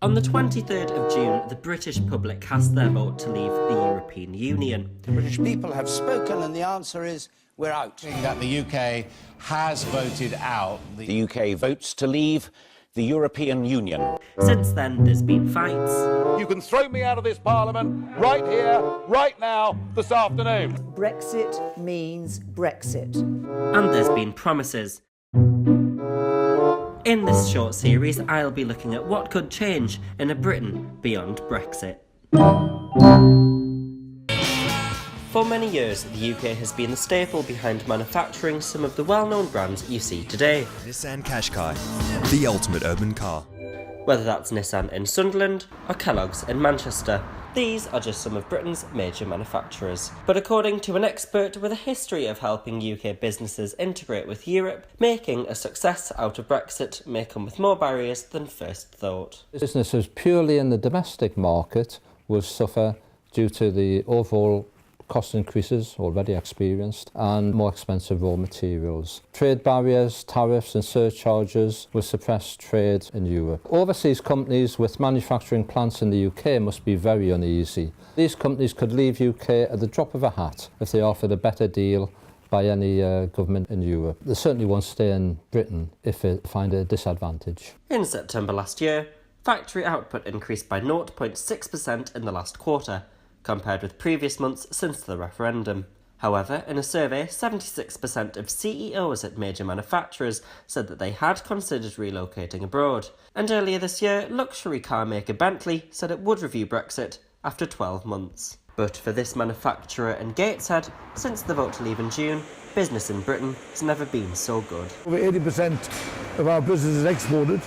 On the 23rd of June, the British public cast their vote to leave the European Union. The British people have spoken and the answer is we're out. That the UK has voted out. The UK votes to leave the European Union. Since then, there's been fights. You can throw me out of this parliament right here, right now, this afternoon. Brexit means Brexit. And there's been promises. In this short series, I'll be looking at what could change in a Britain beyond Brexit. For many years, the UK has been the staple behind manufacturing some of the well-known brands you see today. Nissan Qashqai, the ultimate urban car. Whether that's Nissan in Sunderland or Kellogg's in Manchester, these are just some of Britain's major manufacturers. But according to an expert with a history of helping UK businesses integrate with Europe, making a success out of Brexit may come with more barriers than first thought. Businesses purely in the domestic market will suffer due to the overall cost increases already experienced and more expensive raw materials. Trade barriers, tariffs and surcharges will suppress trade in Europe. Overseas companies with manufacturing plants in the UK must be very uneasy. These companies could leave UK at the drop of a hat if they offered a better deal by any government in Europe. They certainly won't stay in Britain if they find a disadvantage. In September last year, factory output increased by 0.6% in the last quarter, compared with previous months since the referendum. However, in a survey, 76% of CEOs at major manufacturers said that they had considered relocating abroad. And earlier this year, luxury car maker Bentley said it would review Brexit after 12 months. But for this manufacturer and Gateshead, since the vote to leave in June, business in Britain has never been so good. Over 80% of our business is exported.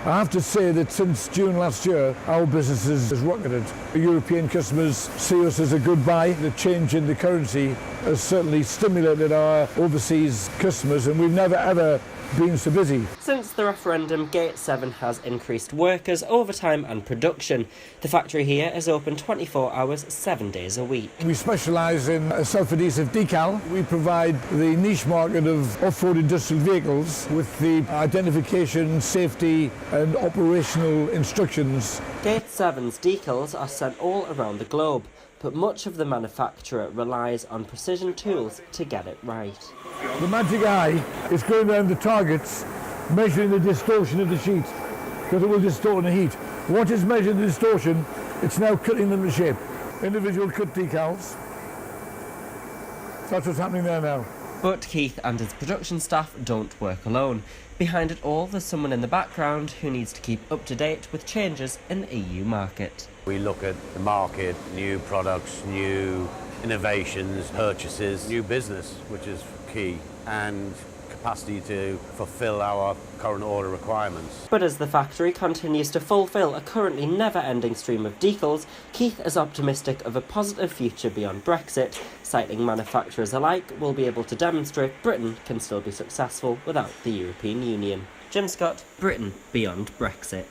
I have to say that since June last year, our business has rocketed. European customers see us as a good buy. The change in the currency has certainly stimulated our overseas customers, and we've never ever been so busy. Since the referendum, Gate 7 has increased workers, overtime and production. The factory here is open 24 hours, 7 days a week. We specialise in a self-adhesive decal. We provide the niche market of off-road industrial vehicles with the identification, safety and operational instructions. Gate 7's decals are sent all around the globe, but much of the manufacturer relies on precision tools to get it right. The magic eye is going around the targets, measuring the distortion of the sheet, because it will distort in the heat. Once it's measured the distortion, it's now cutting them to shape. Individual cut decals. That's what's happening there now. But Keith and his production staff don't work alone. Behind it all, there's someone in the background who needs to keep up to date with changes in the EU market. We look at the market, new products, new innovations, purchases, new business, which is key, and capacity to fulfil our current order requirements. But as the factory continues to fulfil a currently never-ending stream of decals, Keith is optimistic of a positive future beyond Brexit, citing manufacturers alike will be able to demonstrate Britain can still be successful without the European Union. Jim Scott, Britain beyond Brexit.